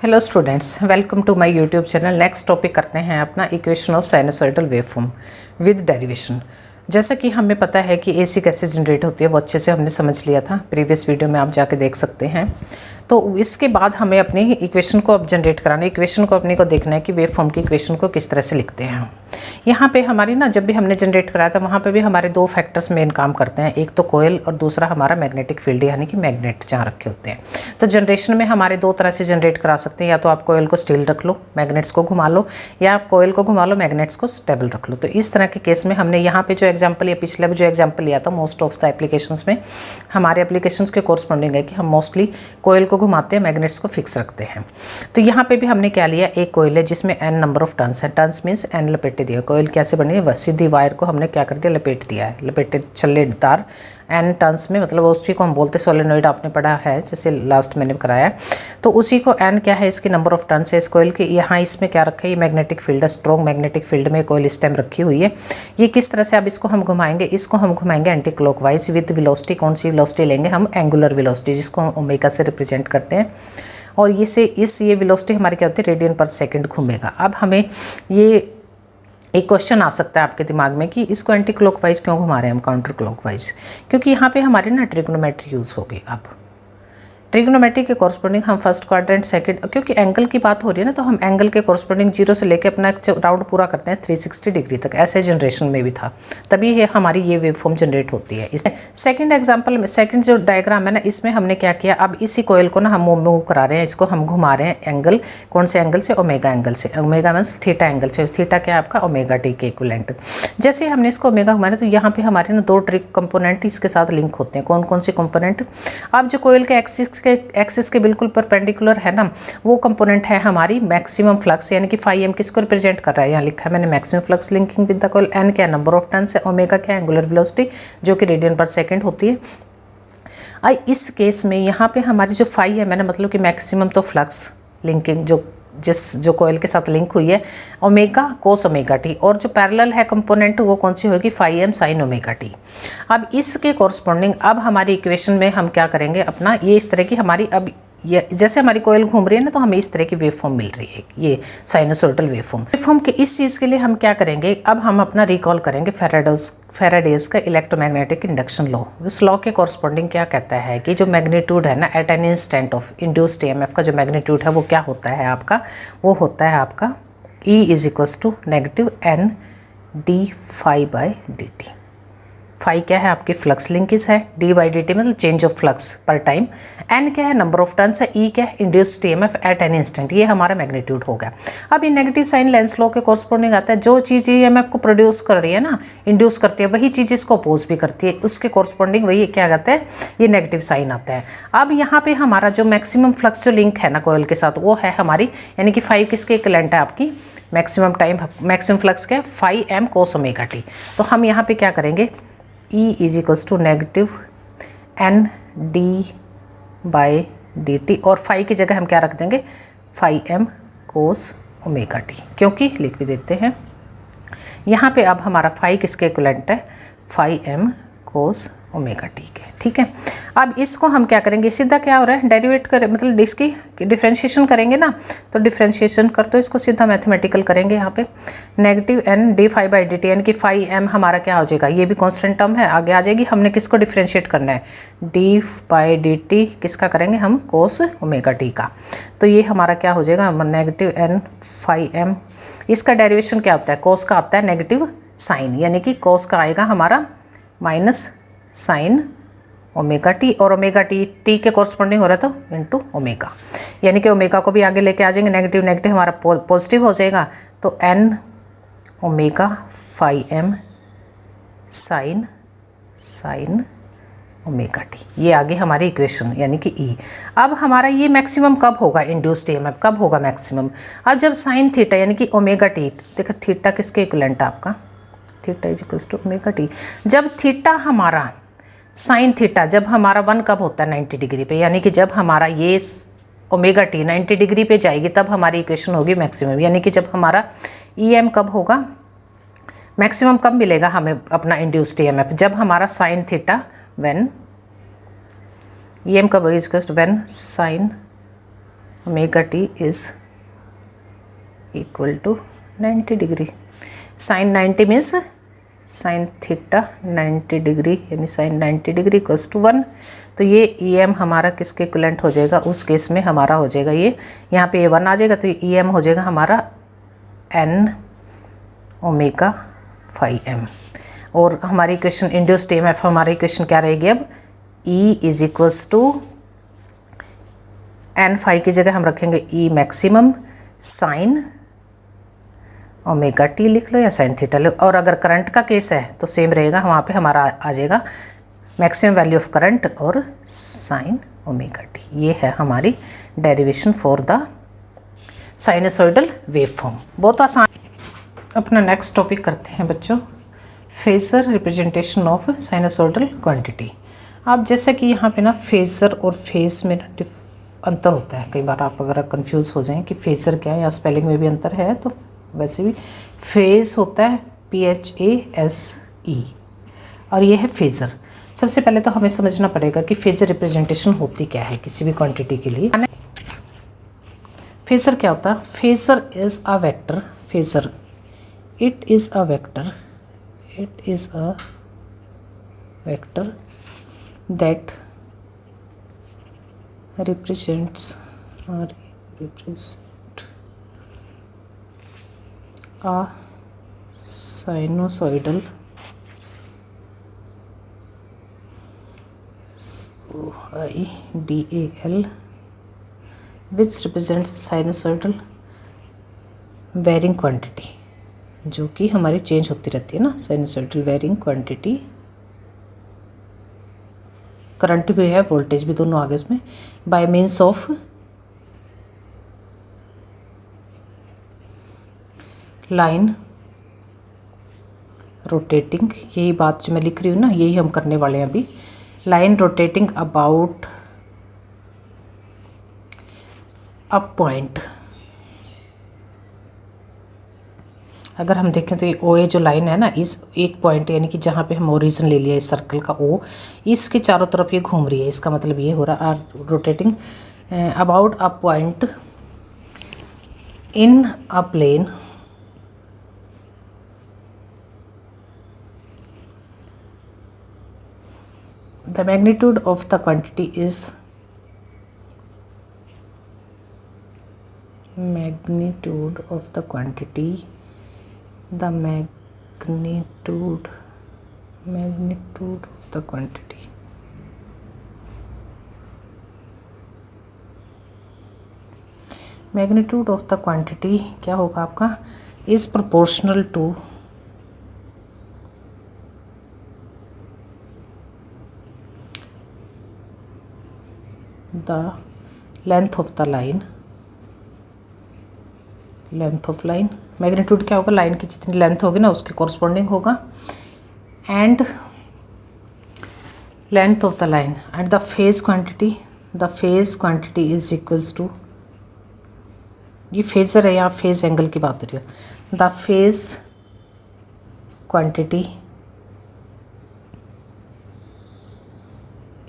Hello students, welcome to my YouTube channel. Next topic करते हैं अपना equation of sinusoidal waveform with derivation. जैसा कि हमें पता है कि एसी कैसे जनरेट होती है वो अच्छे से हमने समझ लिया था, प्रीवियस वीडियो में आप जाके देख सकते हैं। तो इसके बाद हमें अपनी इक्वेशन को अब जनरेट कराना है। इक्वेशन को अपने को देखना है कि वेव फॉर्म की इक्वेशन को किस तरह से लिखते हैं। यहाँ पे हमारी ना जब भी हमने जनरेट कराया था वहाँ पे भी हमारे दो फैक्टर्स मेन काम करते हैं, एक तो कोयल और दूसरा हमारा मैग्नेटिक फील्ड यानी कि मैग्नेट जहाँ रखे होते हैं। तो जनरेशन में हमारे दो तरह से जनरेट करा सकते हैं, या तो आप कोयल को स्टिल रख लो, मैग्नेट्स को घुमा लो, या आप कोयल को घुमा लो, मैग्नेट्स को स्टेबल रख लो। तो इस तरह के केस में हमने यहाँ पे जो एग्जाम्पल या पिछले जो एग्जाम्पल लिया था, मोस्ट ऑफ द एप्लीकेशंस में हमारे एप्लीकेशंस के कोरस्पॉन्डिंग है कि हम मोस्टली कोयल को घुमाते हैं, मैग्नेट्स को फिक्स रखते हैं। तो यहाँ पे भी हमने क्या लिया, एक कोयल है जिसमें n नंबर ऑफ टर्न्स है। टर्न्स मीन्स n लपेटे दिया। कोयल कैसे बनी है, सीधी वायर को हमने क्या कर दिया, लपेट दिया है, लपेटे छल्लेदार n टर्न्स में, मतलब उसी को हम बोलते सोलेनोइड, आपने पढ़ा है जैसे लास्ट मैंने कराया। तो उसी को n क्या है, इसकी नंबर ऑफ टर्न्स है इस कोयल की। यहाँ इसमें क्या रखा है, ये मैग्नेटिक फील्ड है, स्ट्रॉन्ग मैग्नेटिक फील्ड में कोयल स्टेम रखी हुई है। ये किस तरह से अब इसको हम घुमाएंगे, इसको हम घुमाएंगे एंटी क्लॉकवाइज विद वेलोसिटी। कौन सी वेलोसिटी लेंगे हम, एंगुलर वेलोसिटी, जिसको हम ओमेगा से रिप्रेजेंट करते हैं। और ये वेलोसिटी हमारी क्या होती है, रेडियन पर सेकेंड घूमेगा। अब हमें ये एक क्वेश्चन आ सकता है आपके दिमाग में कि इसको एंटी क्लॉकवाइज क्यों घुमा रहे हैं हम, काउंटर क्लॉकवाइज, क्योंकि यहाँ पे हमारी ना ट्रिग्नोमेट्री यूज़ होगी। अब ट्रिग्नोमेट्री के कॉरस्पॉन्डिंग हम फर्स्ट क्वाड्रेंट सेकंड, क्योंकि एंगल की बात हो रही है ना, तो हम एंगल के कॉरस्पॉन्डिंग 0 से लेकर अपना राउंड पूरा करते हैं 360 डिग्री तक। ऐसे जनरेशन में भी था, तभी ये हमारी ये वेव फॉर्म जनरेट होती है। इस सेकंड एग्जांपल में, सेकंड जो डायग्राम है ना, इसमें हमने क्या किया, अब इसी कोयल को ना हम मूव करा रहे हैं, इसको हम घुमा रहे हैं एंगल, कौन से एंगल से, ओमेगा एंगल से। ओमेगा मीन्स थीटा एंगल से। थीटा क्या है आपका, ओमेगा टी के इक्विवेलेंट। जैसे ही हमने इसको ओमेगा घुमाया तो यहाँ पे हमारे ना दो ट्रिक कंपोनेंट इसके साथ लिंक होते हैं। कौन कौन से कंपोनेंट, अब जो कोयल के एक्सिस के बिल्कुल परपेंडिकुलर है ना, वो कंपोनेंट है हमारी मैक्सिमम फ्लक्स, यानी कि फाई एम किसको रिप्रेजेंट कर रहा है, यहाँ लिखा है मैंने maximum flux linking with the coil. N क्या है, नंबर ऑफ टर्न्स है। ओमेगा क्या है, एंगुलर वेलोसिटी, जो कि रेडियन पर सेकंड होती है। इस केस में यहाँ पे हमारी जो फाई है, मैंने मतलब कि मैक्सिमम तो फ्लक्स लिंकिंग जो कोयल के साथ लिंक हुई है, ओमेगा कोस ओमेगा टी, और जो पैरेलल है कंपोनेंट वो कौन सी होगी, phi M sine omega T. अब इसके कॉरस्पॉन्डिंग अब हमारी इक्वेशन में हम क्या करेंगे अपना, ये इस तरह की हमारी, अब ये जैसे हमारी कोयल घूम रही है ना, तो हमें इस तरह की वेव फॉर्म मिल रही है, ये साइनसोइडल वेव फॉर्म के इस चीज़ के लिए हम क्या करेंगे, अब हम अपना रिकॉल करेंगे फैराडेज का इलेक्ट्रोमैग्नेटिक इंडक्शन लॉ। उस लॉ के कॉरस्पॉन्डिंग क्या कहता है कि जो मैग्नीट्यूड है ना, at an instant of induced EMF का जो मैग्नीट्यूड है वो क्या होता है आपका, वो होता है आपका E is equals to negative N d phi by d t. Phi क्या है आपकी फ्लक्स लिंकेज है, डी बाई डी टी मतलब चेंज ऑफ फ्लक्स पर टाइम, एन क्या है नंबर ऑफ टर्न्स है, ई क्या है induced EMF at an instant, ये हमारा मैग्नीट्यूड हो गया। अब ये नेगेटिव साइन लेंस लॉ के कॉरस्पॉन्डिंग आता है, जो चीज़ ईएमएफ को प्रोड्यूस कर रही है ना, इंड्यूस करती है, वही चीज़ इसको अपोज भी करती है, उसके कॉरस्पॉन्डिंग वही क्या कहते हैं, ये नेगेटिव साइन आता है। अब यहाँ पे हमारा जो मैक्सिमम फ्लक्स जो लिंक है ना कोयल के साथ, वो है हमारी, यानी कि फाई किसके इक्विवेलेंट है आपकी, मैक्सिमम टाइम मैक्सिमम फ्लक्स क्या है, phi m cos omega t. तो हम यहाँ पे क्या करेंगे, E is equals to negative N d by d t, और फाई की जगह हम क्या रख देंगे, phi m cos omega t, क्योंकि लिख भी देते हैं यहाँ पे। अब हमारा फाई किसके इक्विवेलेंट है, phi m cos omega t के, ठीक है। अब इसको हम क्या करेंगे, सीधा क्या हो रहा है, डेरिवेट करें, मतलब इसकी डिफ्रेंशिएशन करेंगे ना, तो डिफ्रेंशिएशन कर तो इसको सीधा मैथमेटिकल करेंगे यहाँ पे, negative N d phi by d t, यानी कि फाई एम हमारा क्या हो जाएगा, ये भी कांस्टेंट टर्म है, आगे आ जाएगी। हमने किसको डिफ्रेंशिएट करना है, डी बाई डी टी किसका करेंगे हम, कोस ओमेगा टी का। तो ये हमारा क्या हो जाएगा, नेगेटिव एन फाई एम, इसका डेरिवेशन क्या होता है, कोस का आता है नेगेटिव साइन, यानी कि कोस का आएगा हमारा माइनस साइन ओमेगा टी, और ओमेगा टी टी के कॉरस्पॉन्डिंग हो रहा है तो इनटू ओमेगा, यानी कि ओमेगा को भी आगे लेके आ जाएंगे, नेगेटिव नेगेटिव हमारा पॉजिटिव हो जाएगा, तो N omega phi M sine omega t, ये आगे हमारी इक्वेशन यानी कि ई। अब हमारा ये मैक्सिमम कब होगा, इंड्यूस्ड ईएमएफ कब होगा मैक्सिमम, अब जब साइन थीटा यानी कि ओमेगा टी, देखो थीटा किसके इक्विवेलेंट है आपका, theta is equals to omega t. जब थीटा हमारा साइन थीटा जब हमारा 1 कब होता है 90 डिग्री पे, यानी कि जब हमारा ये ओमेगा टी 90 डिग्री पे जाएगी तब हमारी इक्वेशन होगी मैक्सिमम, यानी कि जब हमारा ई एम कब होगा, मैक्सिमम कब मिलेगा हमें अपना इंड्यूस्ड ईएमएफ, जब हमारा sine theta when E M कब is equals to when sine omega t is equal to 90 degree. Sine 90 means sine theta 90 degree, यानी साइन 90 डिग्री इक्वल्स टू 1। तो ये ई एम हमारा किसके इक्विवेलेंट हो जाएगा, उस केस में हमारा हो जाएगा ये, यहाँ पे ये 1 आ जाएगा, तो ई एम हो जाएगा हमारा एन ओमेगा 5m। और हमारी इक्वेशन इंड्यूस्ड ईएमएफ, हमारी इक्वेशन क्या रहेगी अब, E is equals to N phi की जगह हम रखेंगे E maximum sine omega t लिख लो या साइन थीटा लिख। और अगर करंट का केस है तो सेम रहेगा, वहाँ पे हमारा आ जाएगा मैक्सिमम वैल्यू ऑफ करंट और साइन ओमेगा टी। ये है हमारी derivation for the sinusoidal wave form. बहुत आसान। अपना नेक्स्ट टॉपिक करते हैं बच्चों, phasor representation of sinusoidal quantity. आप जैसे कि यहाँ पे ना फेजर और फेज में अंतर होता है, कई बार आप अगर कंफ्यूज हो जाएं कि फेजर क्या है, या स्पेलिंग में भी अंतर है, तो वैसे भी फेज होता है PHASE और ये है फेजर। सबसे पहले तो हमें समझना पड़ेगा कि फेजर रिप्रेजेंटेशन होती क्या है किसी भी क्वांटिटी के लिए। फेजर क्या होता है, phasor is a vector, phasor it is a vector that represents a sinusoidal SOIDAL which represents sinusoidal varying quantity, जो कि हमारी चेंज होती रहती है ना, साइनसोइडल वेरिंग क्वांटिटी। करंट भी है, वोल्टेज भी, दोनों आगे इसमें, bye means of line rotating. यही बात जो मैं लिख रही हूँ ना, यही हम करने वाले हैं अभी। Line rotating about a point. अगर हम देखें तो ये ओ ए जो लाइन है ना, इस एक पॉइंट यानी कि जहाँ पे हम ओरिजिन ले लिया इस सर्कल का ओ, इसके चारों तरफ ये घूम रही है। इसका मतलब ये हो रहा है rotating about a point in a plane the magnitude of the quantity is magnitude of the quantity of the quantity magnitude of the quantity क्या होगा आपका, is proportional to the length of the line. Length of line, magnitude क्या होगा, line की जितनी length होगी ना उसके कॉरस्पॉन्डिंग होगा, and length of the line and the phase quantity is equals to, ये फेजर है, यहाँ फेज एंगल की बात हो रही है, the phase quantity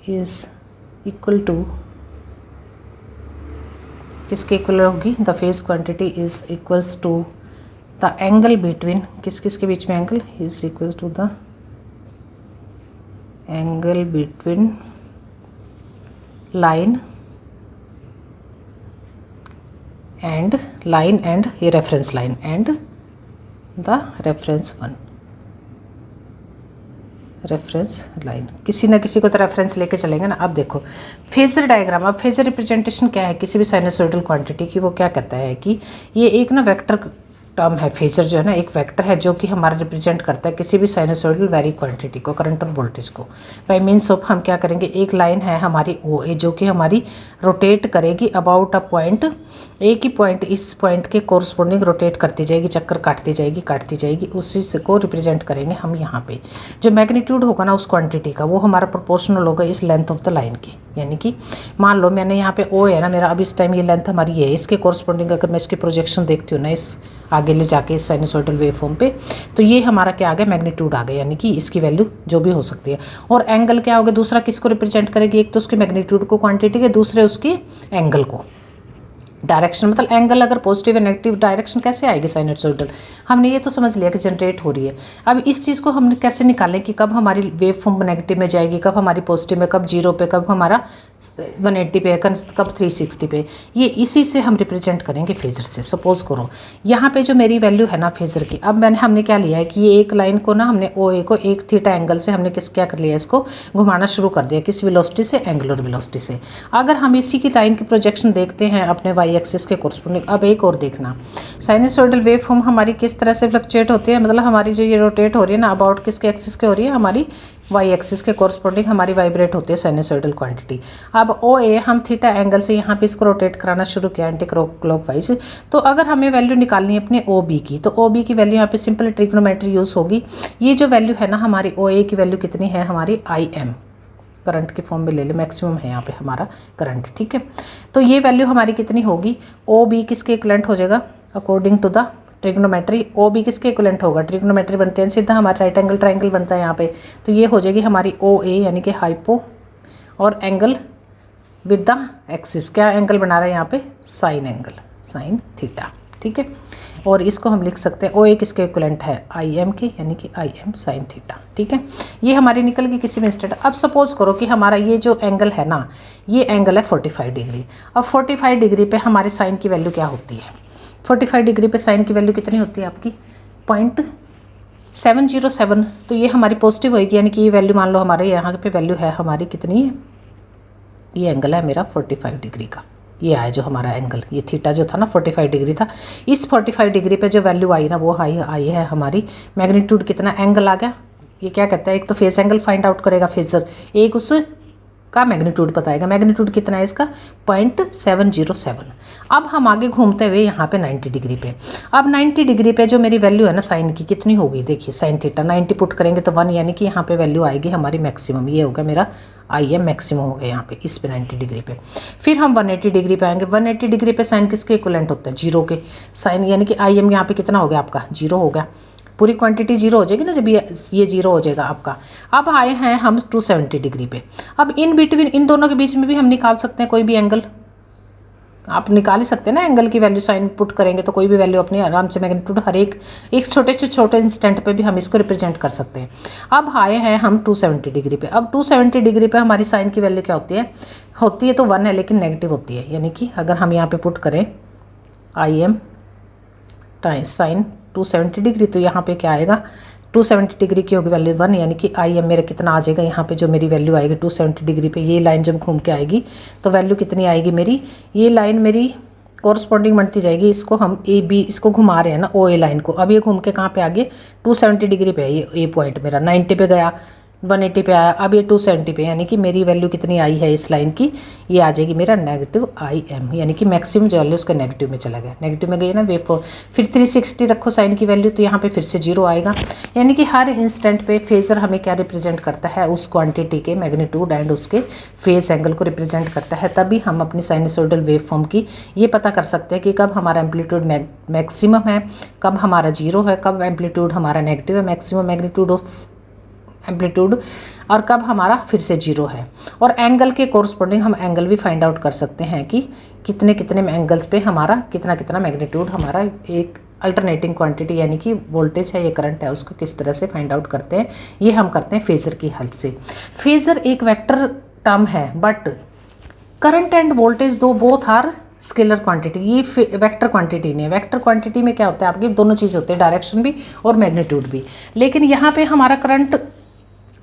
is equal to, किसके इक्वल होगी, the phase quantity is equals to the angle between, किस किस के बीच में angle, is equal to the angle between line and ये reference line and the reference line. किसी ना किसी को तो रेफरेंस लेके चलेंगे ना। अब देखो फेजर डायग्राम, अब फेजर रिप्रेजेंटेशन क्या है किसी भी साइनसोइडल क्वांटिटी की, वो क्या कहता है कि ये एक ना वेक्टर टर्म है। फेजर जो है ना एक वेक्टर है जो कि हमारा रिप्रेजेंट करता है किसी भी साइनसोइडल वेरी क्वांटिटी को, करंट और वोल्टेज को। बाय मीन्स ऑफ हम क्या करेंगे, एक लाइन है हमारी ओ ए जो कि हमारी रोटेट करेगी अबाउट अ पॉइंट, एक ही पॉइंट इस पॉइंट के कोरस्पॉन्डिंग रोटेट करती जाएगी, चक्कर काटती जाएगी, उसी को रिप्रेजेंट करेंगे हम यहाँ पे। जो मैग्नीट्यूड होगा ना उस क्वांटिटी का, वो हमारा प्रोपोर्शनल होगा इस लेंथ ऑफ द लाइन की। यानी कि मान लो मैंने यहाँ पे ओ है ना मेरा, अब इस टाइम ये लेंथ हमारी है, इसके कोरस्पॉन्डिंग अगर मैं इसकी प्रोजेक्शन देखती हूँ ना इस आगे ले जाके इस साइनसोइडल वेव फॉर्म पे, तो ये हमारा क्या आ गया, मैग्नीट्यूड आ गया, यानी कि इसकी वैल्यू जो भी हो सकती है। और एंगल क्या होगा, दूसरा किसको रिप्रेजेंट करेगी, एक तो उसके मैग्नीट्यूड को क्वांटिटी के, दूसरे उसकी एंगल को। डायरेक्शन मतलब एंगल अगर पॉजिटिव है नेगेटिव डायरेक्शन कैसे आएगी साइनसोइडल, हमने ये तो समझ लिया कि जनरेट हो रही है। अब इस चीज़ को हमने कैसे निकालें कि कब हमारी वेव फॉर्म नेगेटिव में जाएगी, कब हमारी पॉजिटिव में, कब 0 पे, कब हमारा 180 पे, कब 360 पे, ये इसी से हम रिप्रेजेंट करेंगे फेजर से। सपोज करो यहाँ पे जो मेरी वैल्यू है ना फेजर की, अब हमने क्या लिया है कि ये एक लाइन को ना हमने OA को एक थीटा एंगल से हमने क्या कर लिया, इसको घुमाना शुरू कर दिया, किस वेलोसिटी से, एंगुलर वेलोसिटी से। अगर हम इसी की लाइन की प्रोजेक्शन देखते हैं अपने वाई एक्सिस के कोरस्पोंडिंग, अब एक और देखना साइनसोइडल वेव फॉर्म हमारी किस तरह से फ्लक्चुएट होती है, मतलब हमारी जो ये रोटेट हो रही है ना अबाउट किसके एक्सिस के हो रही है, हमारी वाई एक्सिस के कोरस्पोंडिंग हमारी वाइब्रेट होती है साइनसोइडल क्वांटिटी। अब OA हम थीटा एंगल से यहाँ पे इसको रोटेट कराना शुरू किया एंटी क्लॉकवाइज। तो अगर हमें वैल्यू निकालनी है अपने OB की, तो OB की वैल्यू यहाँ पे सिंपल ट्रिग्नोमेट्री यूज़ होगी। ये जो वैल्यू है ना हमारी OA की वैल्यू कितनी है, हमारी IM करंट की फॉर्म में ले ले, मैक्सिमम है यहाँ पे हमारा करंट, ठीक है। तो ये वैल्यू हमारी कितनी होगी, OB किसके इक्विवेलेंट हो जाएगा according to the trigonometry, OB किसके इक्विवेलेंट होगा, ट्रिग्नोमेट्री बनते हैं सीधा हमारा राइट एंगल ट्रायंगल बनता है यहाँ पे, तो ये हो जाएगी हमारी OA यानी कि हाइपो और एंगल विद द एक्सिस, क्या एंगल बना रहा है यहाँ पे, साइन एंगल, साइन थीटा, ठीक है। और इसको हम लिख सकते हैं OA किसके इक्विवेलेंट है, IM के, यानी कि IM साइन थीटा, ठीक है। ये हमारी निकल गई किसी में इंस्टेंट। अब सपोज करो कि हमारा ये जो एंगल है ना, ये एंगल है 45 डिग्री। अब 45 डिग्री पे हमारे साइन की वैल्यू क्या होती है, 45 डिग्री पे साइन की वैल्यू कितनी होती है आपकी 0.707। तो ये हमारी पॉजिटिव होगी, यानी कि ये वैल्यू मान लो हमारे यहाँ पे वैल्यू है हमारी कितनी है, ये एंगल है मेरा 45 डिग्री का, ये आया जो हमारा एंगल, ये थीटा जो था ना 45 डिग्री था। इस 45 डिग्री पे जो वैल्यू आई ना वो आई है हमारी मैग्नीट्यूड, कितना एंगल आ गया, ये क्या कहता है, एक तो फेस एंगल फाइंड आउट करेगा फेजर, एक उस का मैग्नीट्यूड बताएगा, मैग्नीट्यूड कितना है इसका 0.707। अब हम आगे घूमते हुए यहाँ पे 90 डिग्री पे, अब 90 डिग्री पे जो मेरी वैल्यू है ना साइन की कितनी होगी, देखिए साइन थीटा 90 पुट करेंगे तो 1, यानी कि यहाँ पे वैल्यू आएगी हमारी मैक्सिमम, ये होगा मेरा IM मैक्सिमम हो गया यहाँ पे इस पे 90 डिग्री पे। फिर हम 180 डिग्री पे आएंगे, 180 डिग्री पे साइन किसके इक्विवेलेंट होता है, 0 के, साइन यानी कि IM यहाँ पे कितना हो गया आपका 0 हो गया, पूरी क्वांटिटी 0 हो जाएगी ना जब ये 0 हो जाएगा आपका। अब आए हैं हम 270 डिग्री पे, अब इन बिटवीन इन दोनों के बीच में भी हम निकाल सकते हैं कोई भी एंगल, आप निकाल ही सकते हैं ना एंगल की वैल्यू, साइन पुट करेंगे तो कोई भी वैल्यू अपने आराम से मैग्नीट्यूड हर एक छोटे से छोटे इंस्टेंट पे भी हम इसको रिप्रेजेंट कर सकते हैं। अब आए हैं हम 270 डिग्री पे, अब 270 डिग्री पे हमारी साइन की वैल्यू क्या होती है तो 1 है लेकिन नेगेटिव होती है, यानी कि अगर हम यहाँ पे पुट करें IM टाइम्स साइन 270 डिग्री, तो यहाँ पे क्या आएगा 270 डिग्री की होगी वैल्यू 1, यानी कि IM मेरा कितना आ जाएगा यहाँ पे, जो मेरी वैल्यू आएगी 270 डिग्री पे, ये लाइन जब घूम के आएगी तो वैल्यू कितनी आएगी मेरी, ये लाइन मेरी कॉरस्पॉन्डिंग बनती जाएगी, इसको हम AB इसको घुमा रहे हैं ना OA लाइन को, अब ये घूम के कहाँ पे आ गए 270 डिग्री पे, ये पॉइंट मेरा 90 पे गया, 180 पे आया, अब ये 270 पे, यानी कि मेरी वैल्यू कितनी आई है इस लाइन की, ये आ जाएगी मेरा नेगेटिव IM, यानी कि मैक्सिमम जो वैल्यू उसका नेगेटिव में चला गया, नेगेटिव में गई ना वेव फॉर्म। फिर 360 रखो साइन की वैल्यू, तो यहाँ पे फिर से 0 आएगा, यानी कि हर इंस्टेंट पे फेजर हमें क्या रिप्रेजेंट करता है, उस क्वांटिटी के मैग्नीट्यूड एंड उसके फेज एंगल को रिप्रेजेंट करता है। तभी हम अपनी साइनसोइडल वेव फॉर्म की ये पता कर सकते हैं कि कब हमारा एम्पलीट्यूड मैक्सिमम है, कब हमारा 0 है, कब एम्पलीट्यूड हमारा नेगेटिव है, मैक्सिमम मैग्नीट्यूड ऑफ एम्पलीट्यूड, और कब हमारा फिर से 0 है। और एंगल के कोरस्पॉन्डिंग हम एंगल भी फाइंड आउट कर सकते हैं कि कितने कितने एंगल्स पे हमारा कितना कितना मैग्नीट्यूड हमारा एक अल्टरनेटिंग क्वांटिटी यानी कि वोल्टेज है या करंट है उसको किस तरह से फाइंड आउट करते हैं, ये हम करते हैं फेजर की हेल्प से। फेजर एक वेक्टर टर्म है, बट करंट एंड वोल्टेज दो बोथ आर स्केलर क्वांटिटी, ये वेक्टर क्वांटिटी नहीं है। वेक्टर क्वांटिटी में क्या होता है, आपकी दोनों चीज़ होते हैं, डायरेक्शन भी और मैग्नीट्यूड भी। लेकिन यहाँ पे हमारा करंट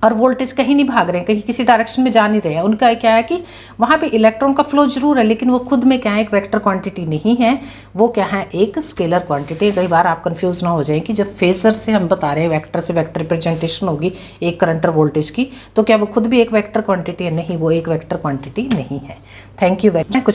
और वोल्टेज कहीं नहीं भाग रहे हैं, कहीं किसी डायरेक्शन में जा नहीं रहे हैं। उनका क्या है कि वहाँ पे इलेक्ट्रॉन का फ्लो जरूर है, लेकिन वो खुद में क्या है, एक वेक्टर क्वांटिटी नहीं है, वो क्या है, एक स्केलर क्वांटिटी। कई बार आप कंफ्यूज ना हो जाएं कि जब फेजर से हम बता रहे हैं वेक्टर से वेक्टर रिप्रेजेंटेशन होगी एक करंट और वोल्टेज की, तो क्या वो खुद भी एक वेक्टर क्वांटिटी है? नहीं, वो एक वेक्टर क्वांटिटी नहीं है। Thank you very much.